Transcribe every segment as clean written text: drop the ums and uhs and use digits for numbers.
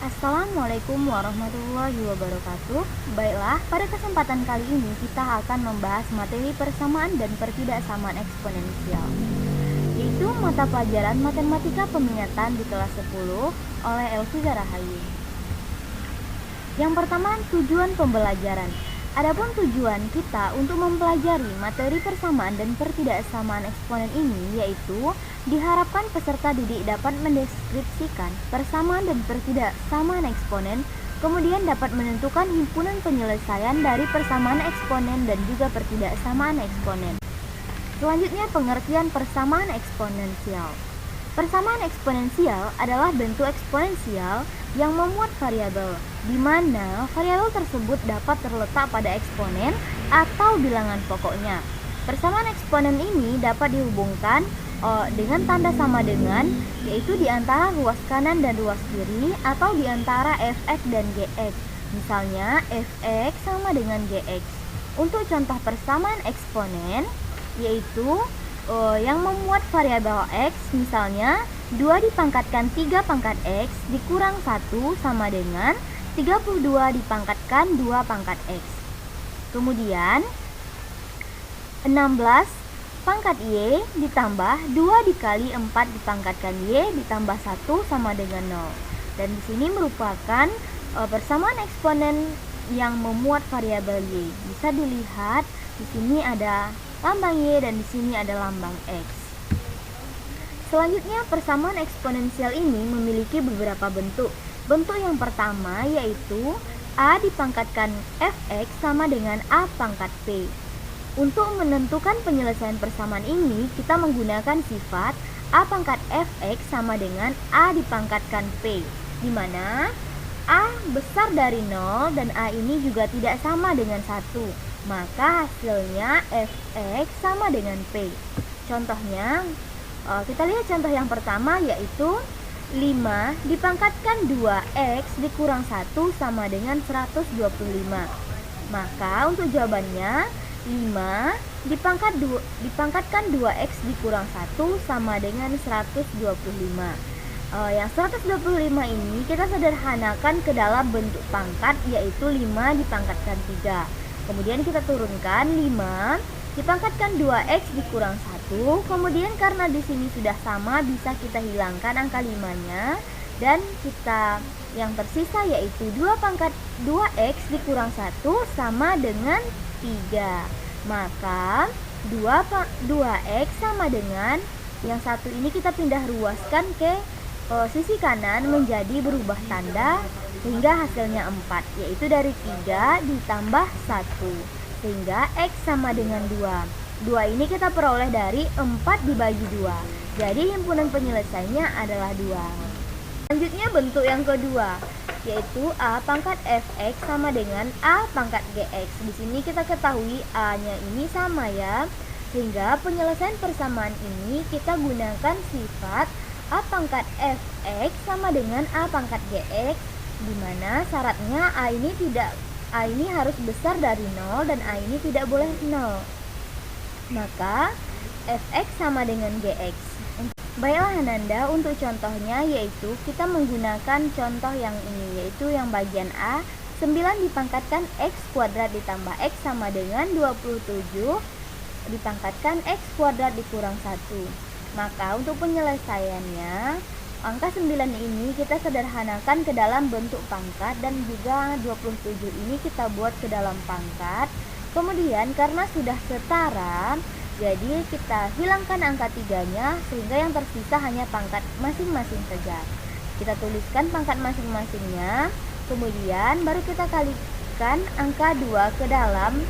Assalamualaikum warahmatullahi wabarakatuh. Baiklah, pada kesempatan kali ini kita akan membahas materi persamaan dan pertidaksamaan eksponensial, yaitu mata pelajaran matematika peminatan di kelas 10 oleh Elvira Rahayu. Yang pertama, tujuan pembelajaran. Adapun tujuan kita untuk mempelajari materi persamaan dan pertidaksamaan eksponen ini yaitu diharapkan peserta didik dapat mendeskripsikan persamaan dan pertidaksamaan eksponen, kemudian dapat menentukan himpunan penyelesaian dari persamaan eksponen dan juga pertidaksamaan eksponen. Selanjutnya, pengertian persamaan eksponensial. Persamaan eksponensial adalah bentuk eksponensial yang memuat variabel, di mana variabel tersebut dapat terletak pada eksponen atau bilangan pokoknya. Persamaan eksponen ini dapat dihubungkan dengan tanda sama dengan, yaitu di antara ruas kanan dan ruas kiri, atau di antara fx dan gx. Misalnya, fx sama dengan gx. Untuk contoh persamaan eksponen, yaitu yang memuat variabel x, misalnya 2 dipangkatkan 3 pangkat x dikurang 1 sama dengan 32 dipangkatkan 2 pangkat x. Kemudian 16 pangkat y ditambah 2 dikali 4 dipangkatkan y ditambah 1 sama dengan 0. Dan di sini merupakan persamaan eksponen yang memuat variabel y. Bisa dilihat di sini ada lambang y dan di sini ada lambang x. Selanjutnya, persamaan eksponensial ini memiliki beberapa bentuk. Bentuk yang pertama yaitu a dipangkatkan fx sama dengan a pangkat p. Untuk menentukan penyelesaian persamaan ini, kita menggunakan sifat a pangkat fx sama dengan a dipangkatkan p, di mana a besar dari 0 dan a ini juga tidak sama dengan 1. Maka hasilnya fx sama dengan p. Contohnya, kita lihat contoh yang pertama yaitu 5 dipangkatkan 2x dikurang 1 sama dengan 125. Maka untuk jawabannya 5 dipangkatkan 2x dikurang 1 sama dengan 125. Yang 125 ini kita sederhanakan ke dalam bentuk pangkat, yaitu 5 dipangkatkan 3. Kemudian kita turunkan 5 dipangkatkan 2x dikurang 1. Kemudian karena di sini sudah sama, bisa kita hilangkan angka 5-nya dan kita yang tersisa yaitu 2x dikurang 1 sama dengan 3. Maka 2x sama dengan yang satu ini kita pindah ruaskan ke sisi kanan menjadi berubah tanda hingga hasilnya 4, yaitu dari 3 ditambah 1 sehingga x sama dengan 2. 2 ini kita peroleh dari 4 dibagi 2. Jadi himpunan penyelesaiannya adalah 2. Selanjutnya, bentuk yang kedua yaitu a pangkat fx sama dengan a pangkat gx. Di sini kita ketahui a-nya ini sama ya, sehingga penyelesaian persamaan ini kita gunakan sifat a pangkat fx sama dengan a pangkat gx, di mana syaratnya a ini harus besar dari 0 dan a ini tidak boleh 0. Maka fx sama dengan gx. Baiklah Ananda, untuk contohnya yaitu kita menggunakan contoh yang ini, yaitu yang bagian A, 9 dipangkatkan x kuadrat ditambah x sama dengan 27 dipangkatkan x kuadrat dikurang 1. Maka untuk penyelesaiannya, angka 9 ini kita sederhanakan ke dalam bentuk pangkat dan juga 27 ini kita buat ke dalam pangkat. Kemudian karena sudah setara, jadi kita hilangkan angka 3-nya sehingga yang tersisa hanya pangkat masing-masing saja. Kita tuliskan pangkat masing-masingnya, kemudian baru kita kalikan angka 2 ke dalam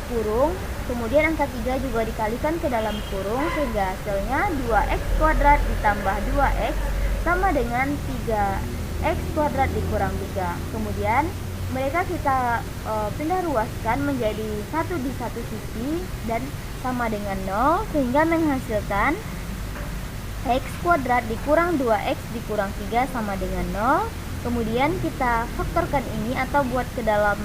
kurung, kemudian angka 3 juga dikalikan ke dalam kurung sehingga hasilnya 2x kuadrat ditambah 2x sama dengan 3x kuadrat dikurang 3. Kemudian mereka kita pindah ruaskan menjadi satu di satu sisi dan sama dengan 0 sehingga menghasilkan x kuadrat dikurang 2x dikurang 3 sama dengan 0. Kemudian kita faktorkan ini atau buat ke dalam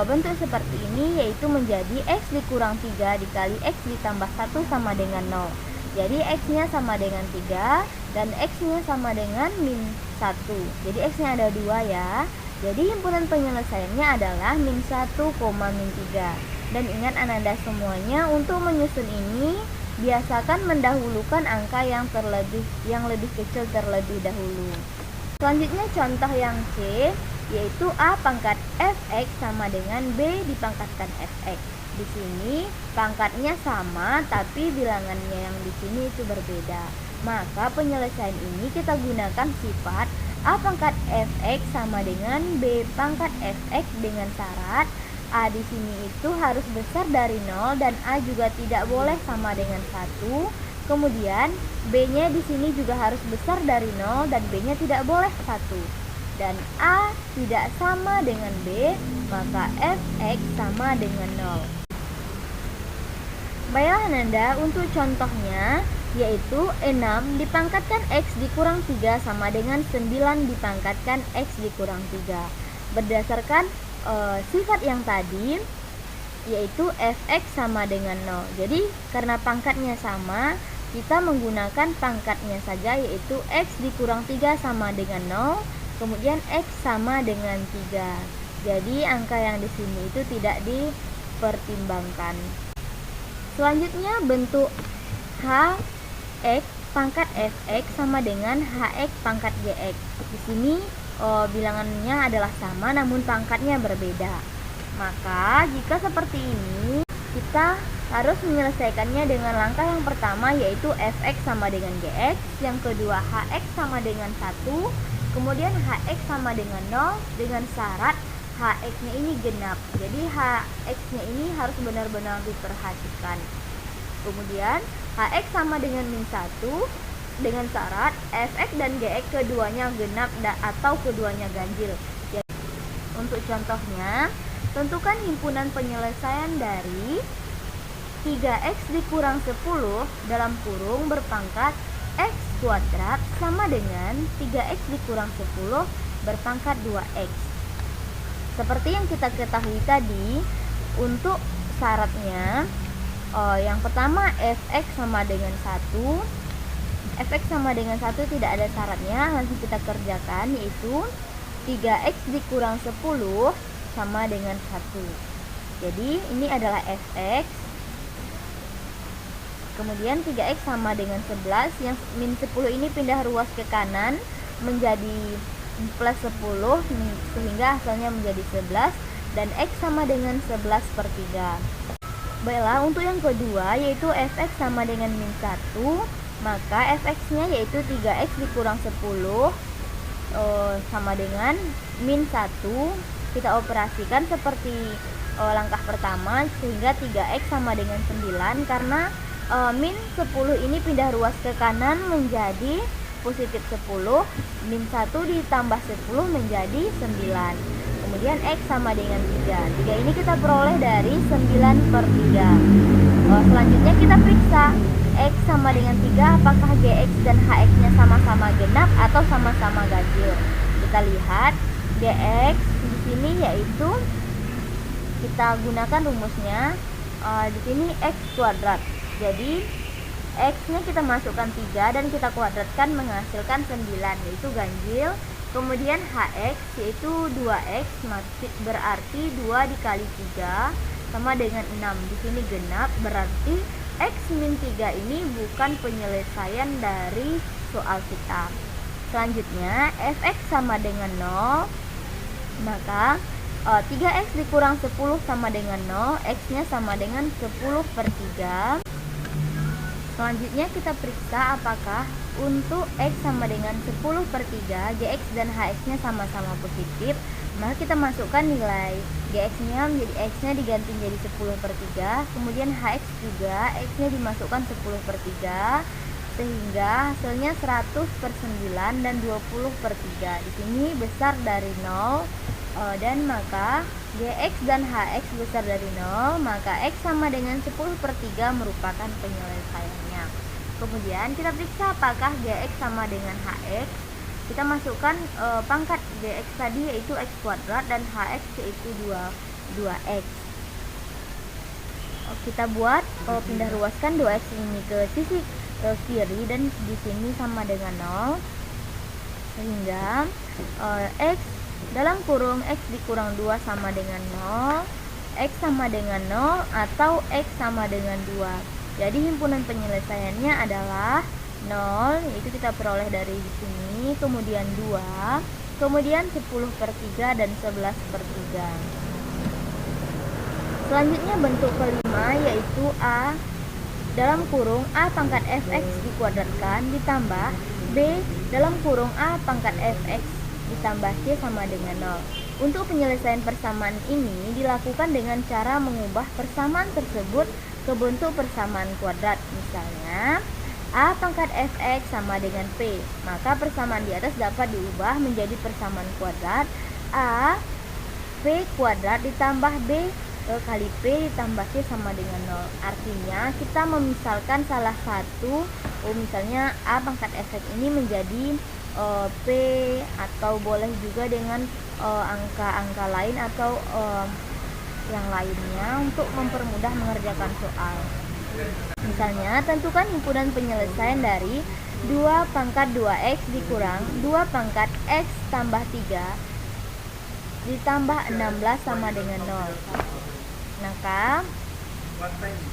bentuk seperti ini, yaitu menjadi x dikurang 3 dikali x ditambah 1 sama dengan 0. Jadi x nya sama dengan 3, dan X-nya sama dengan min 1. Jadi X-nya ada 2 ya. Jadi himpunan penyelesaiannya adalah min 1, min 3. Dan ingat Ananda semuanya, untuk menyusun ini biasakan mendahulukan angka yang lebih kecil terlebih dahulu. Selanjutnya contoh yang C, yaitu A pangkat fx sama dengan B dipangkatkan fx. Di sini pangkatnya sama tapi bilangannya yang di sini itu berbeda. Maka penyelesaian ini kita gunakan sifat A pangkat fx sama dengan B pangkat fx dengan syarat A di sini itu harus besar dari 0 dan A juga tidak boleh sama dengan 1. Kemudian B-nya di sini juga harus besar dari 0 dan B-nya tidak boleh 1. Dan A tidak sama dengan B, maka fx sama dengan 0. Baiklah Ananda, untuk contohnya yaitu 6 dipangkatkan X dikurang 3 sama dengan 9 dipangkatkan X dikurang 3. Berdasarkan sifat yang tadi, yaitu fx sama dengan 0. Jadi karena pangkatnya sama, kita menggunakan pangkatnya saja, yaitu X dikurang 3 sama dengan 0, kemudian X sama dengan 3. Jadi angka yang di sini itu tidak dipertimbangkan. Selanjutnya bentuk Hx pangkat fx sama dengan Hx pangkat gx. Di sini bilangannya adalah sama namun pangkatnya berbeda. Maka jika seperti ini, kita harus menyelesaikannya dengan langkah yang pertama, yaitu fx sama dengan gx, yang kedua hx sama dengan 1, kemudian hx sama dengan 0 dengan syarat hx-nya ini genap. Jadi hx-nya ini harus benar-benar diperhatikan. Kemudian hx sama dengan min 1 dengan syarat fx dan gx keduanya genap atau keduanya ganjil. Jadi, untuk contohnya, tentukan himpunan penyelesaian dari 3x dikurang 10 dalam kurung berpangkat x kuadrat sama dengan 3x dikurang 10 berpangkat 2x. Seperti yang kita ketahui tadi, untuk syaratnya yang pertama fx sama dengan 1. Fx sama dengan 1 tidak ada syaratnya, langsung kita kerjakan, yaitu 3x dikurang 10 sama dengan 1. Jadi ini adalah fx. Kemudian 3x sama dengan 11, yang min 10 ini pindah ruas ke kanan menjadi plus 10 sehingga hasilnya menjadi 11, dan x sama dengan 11/3. Baiklah, untuk yang kedua yaitu fx sama dengan min 1, maka fx-nya yaitu 3x dikurang 10 sama dengan min 1. Kita operasikan seperti langkah pertama, sehingga 3x sama dengan 9 karena min 10 ini pindah ruas ke kanan menjadi positif 10, min 1 ditambah 10 menjadi 9. Kemudian x sama dengan 3. 3 ini kita peroleh dari 9/3. Selanjutnya kita periksa x sama dengan 3, apakah gx dan hx-nya sama-sama genap atau sama-sama ganjil. Kita lihat gx di sini yaitu kita gunakan rumusnya di sini x kuadrat. Jadi x-nya kita masukkan 3 dan kita kuadratkan menghasilkan 9, yaitu ganjil. Kemudian hx yaitu 2x, berarti 2 dikali 3 sama dengan 6. Di sini genap, berarti x min 3 ini bukan penyelesaian dari soal kita. Selanjutnya fx sama dengan 0, maka 3x dikurang 10 sama dengan 0, x-nya sama dengan 10/3. Selanjutnya kita periksa apakah untuk x sama dengan 10/3, gx dan hx-nya sama-sama positif. Maka kita masukkan nilai gx-nya menjadi x-nya diganti menjadi 10/3, kemudian hx juga x-nya dimasukkan 10/3, sehingga hasilnya 100/9 dan 20/3. Di sini besar dari 0, dan maka gx dan hx besar dari 0, maka x sama dengan 10/3 merupakan penyelesaiannya. Kemudian kita periksa apakah gx sama dengan hx. Kita masukkan pangkat gx tadi yaitu x kuadrat dan hx yaitu 2x. Kita buat pindah ruaskan 2x ini ke sisi kiri dan di sini sama dengan 0, sehingga X dalam kurung X dikurang 2 sama dengan 0, X sama dengan 0 atau X sama dengan 2. Jadi himpunan penyelesaiannya adalah 0, yaitu kita peroleh dari sini, kemudian 2, kemudian 10/3 dan 11/3. Selanjutnya bentuk kelima yaitu A dalam kurung A pangkat fx dikuadratkan ditambah B dalam kurung A pangkat fx ditambah C sama dengan 0. Untuk penyelesaian persamaan ini dilakukan dengan cara mengubah persamaan tersebut ke bentuk persamaan kuadrat. Misalnya A pangkat fx sama dengan P, maka persamaan di atas dapat diubah menjadi persamaan kuadrat A P kuadrat ditambah B kali P ditambah C sama dengan 0. Artinya kita memisalkan salah satu, misalnya A pangkat fx ini menjadi P, atau boleh juga dengan angka-angka lain atau yang lainnya untuk mempermudah mengerjakan soal. Misalnya, tentukan himpunan penyelesaian dari 2 pangkat 2x dikurang 2 pangkat x tambah 3 ditambah 16 sama dengan 0. Maka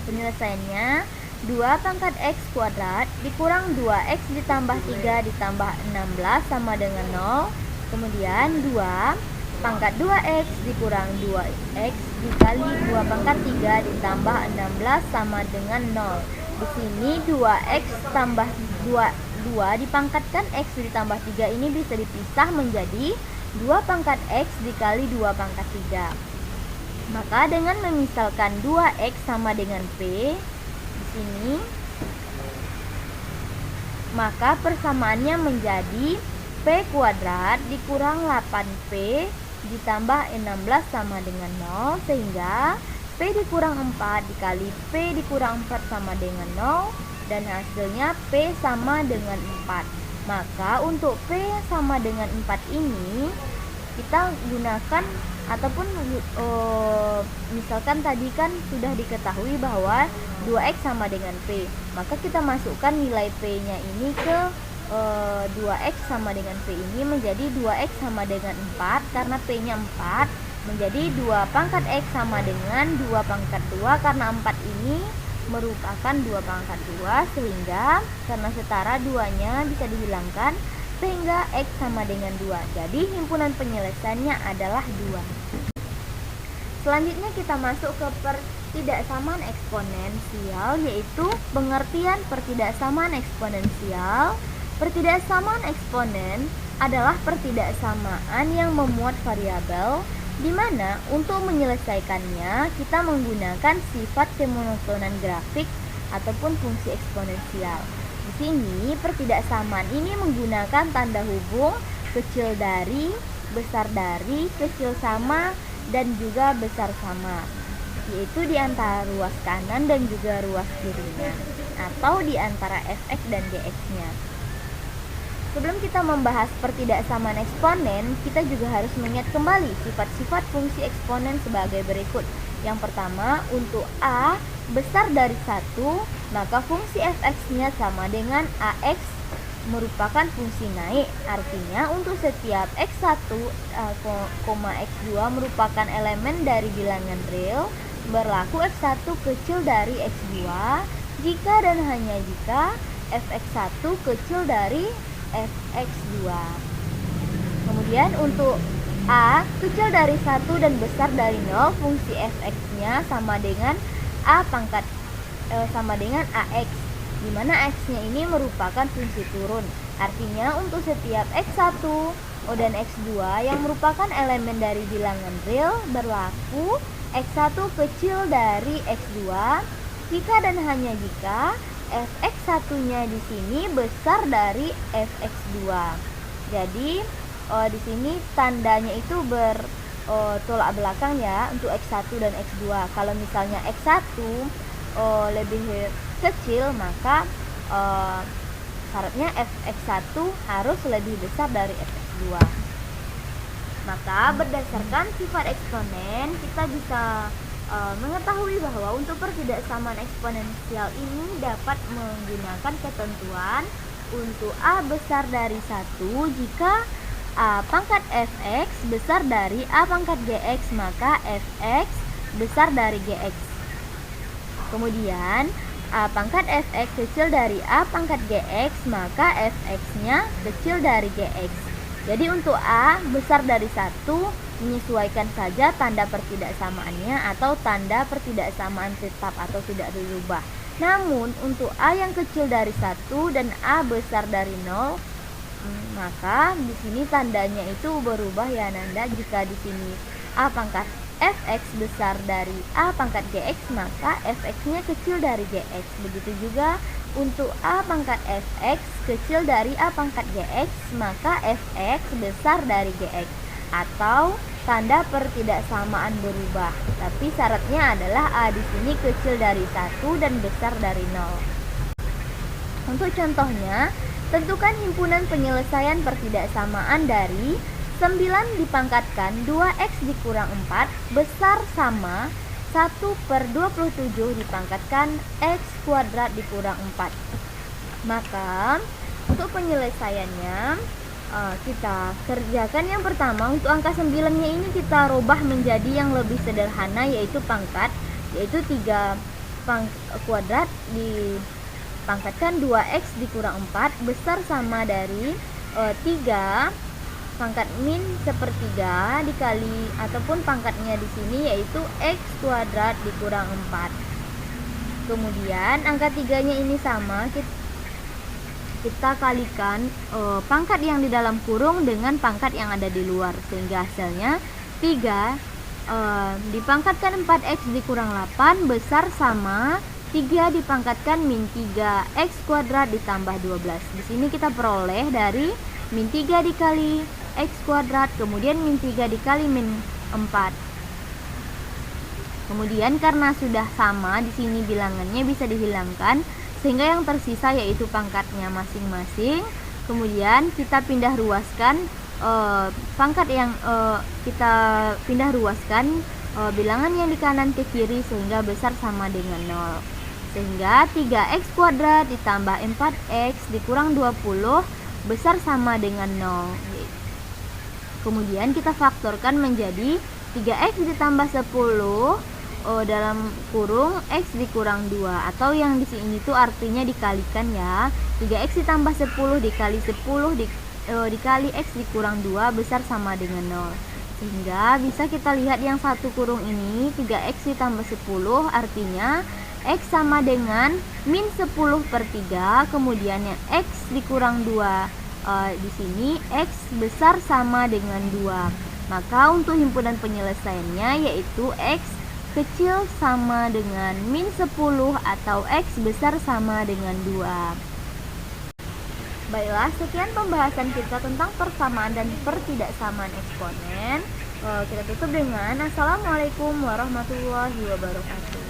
penyelesaiannya 2 pangkat x kuadrat dikurang 2x ditambah 3 ditambah 16 sama dengan 0. Kemudian 2 pangkat 2x dikurang 2x dikali 2 pangkat 3 ditambah 16 sama dengan 0. Di sini 2x tambah 2 dipangkatkan x ditambah 3 ini bisa dipisah menjadi 2 pangkat x dikali 2 pangkat 3. Maka dengan memisalkan 2x sama dengan P di sini, maka persamaannya menjadi P kuadrat dikurang 8P ditambah 16 sama dengan 0, sehingga P dikurang 4 dikali P dikurang 4 sama dengan 0, dan hasilnya P sama dengan 4. Maka untuk P sama dengan 4 ini kita gunakan ataupun misalkan tadi kan sudah diketahui bahwa 2x sama dengan P, maka kita masukkan nilai P nya ini ke 2x sama dengan P ini menjadi 2x sama dengan 4, karena P nya 4, menjadi 2 pangkat x sama dengan 2 pangkat 2, karena 4 ini merupakan 2 pangkat 2, sehingga karena setara 2 nya bisa dihilangkan sehingga x sama dengan 2. Jadi himpunan penyelesaiannya adalah 2. Selanjutnya kita masuk ke pertidaksamaan eksponensial, yaitu pengertian pertidaksamaan eksponensial. Pertidaksamaan eksponen adalah pertidaksamaan yang memuat variabel, di mana untuk menyelesaikannya kita menggunakan sifat kemonotonan grafik ataupun fungsi eksponensial. Di sini pertidaksamaan ini menggunakan tanda hubung kecil dari, besar dari, kecil sama, dan juga besar sama, yaitu di antara ruas kanan dan juga ruas kirinya, atau di antara fx dan gx-nya. Sebelum kita membahas pertidaksamaan eksponen, kita juga harus mengingat kembali sifat-sifat fungsi eksponen sebagai berikut. Yang pertama, untuk A besar dari 1, maka fungsi fx-nya sama dengan ax merupakan fungsi naik. Artinya untuk setiap x1, x2 merupakan elemen dari bilangan real, berlaku x1 kecil dari x2 jika dan hanya jika fx1 kecil dari fx2. Kemudian untuk A kecil dari 1 dan besar dari 0, fungsi fx-nya sama dengan A pangkat sama dengan ax, di mana x-nya ini merupakan fungsi turun. Artinya untuk setiap x1 dan x2 yang merupakan elemen dari bilangan real, berlaku x1 kecil dari x2 jika dan hanya jika fx1-nya di sini besar dari fx2. Jadi di sini tandanya itu bertolak belakang ya untuk x1 dan x2. Kalau misalnya x1 lebih kecil, maka syaratnya fx1 harus lebih besar dari fx2. Maka berdasarkan sifat eksponen kita bisa mengetahui bahwa untuk pertidaksamaan eksponensial ini dapat menggunakan ketentuan untuk A besar dari 1 jika A pangkat fx besar dari A pangkat gx, maka fx besar dari gx. Kemudian A pangkat fx kecil dari A pangkat gx, maka fx-nya kecil dari gx. Jadi untuk A besar dari 1, menyesuaikan saja tanda pertidaksamaannya atau tanda pertidaksamaan tetap atau tidak berubah. Namun untuk A yang kecil dari 1 dan A besar dari 0, maka di sini tandanya itu berubah ya Nanda. Jika di sini A pangkat fx besar dari A pangkat gx, maka fx-nya kecil dari gx. Begitu juga untuk A pangkat fx kecil dari A pangkat gx, maka fx besar dari gx. Atau tanda pertidaksamaan berubah, tapi syaratnya adalah A di sini kecil dari 1 dan besar dari 0. Untuk contohnya, tentukan himpunan penyelesaian pertidaksamaan dari 9 dipangkatkan 2x dikurang 4 besar sama 1/27 dipangkatkan x kuadrat dikurang 4. Maka untuk penyelesaiannya kita kerjakan yang pertama. Untuk angka 9-nya ini kita rubah menjadi yang lebih sederhana, yaitu pangkat, yaitu 3 kuadrat dipangkatkan 2x dikurang 4 besar sama dari 3 pangkat min sepertiga dikali, ataupun pangkatnya di sini yaitu x kuadrat dikurang 4. Kemudian angka 3-nya ini sama, kita kalikan pangkat yang di dalam kurung dengan pangkat yang ada di luar, sehingga hasilnya 3 dipangkatkan 4x dikurang 8 besar sama 3 dipangkatkan min 3 x kuadrat ditambah 12. Di sini kita peroleh dari min 3 dikali x kuadrat, kemudian min 3 dikali min 4. Kemudian karena sudah sama, di sini bilangannya bisa dihilangkan, sehingga yang tersisa yaitu pangkatnya masing-masing. Kemudian kita pindah ruaskan pangkat yang kita pindah ruaskan bilangan yang di kanan ke kiri sehingga besar sama dengan 0. Sehingga 3x kuadrat ditambah 4x dikurang 20 besar sama dengan 0. Kemudian kita faktorkan menjadi 3x ditambah 10 dalam kurung x dikurang 2, atau yang di sini itu artinya dikalikan ya. 3x ditambah 10 dikali 10 dikali x dikurang 2 besar sama dengan 0. Sehingga bisa kita lihat yang satu kurung ini 3x ditambah 10 artinya x sama dengan min 10/3, kemudian yang x dikurang 2 di sini x besar sama dengan 2. Maka untuk himpunan penyelesaiannya yaitu x kecil sama dengan min 10 atau x besar sama dengan 2. Baiklah, sekian pembahasan kita tentang persamaan dan pertidaksamaan eksponen. Kita tutup dengan Assalamualaikum warahmatullahi wabarakatuh.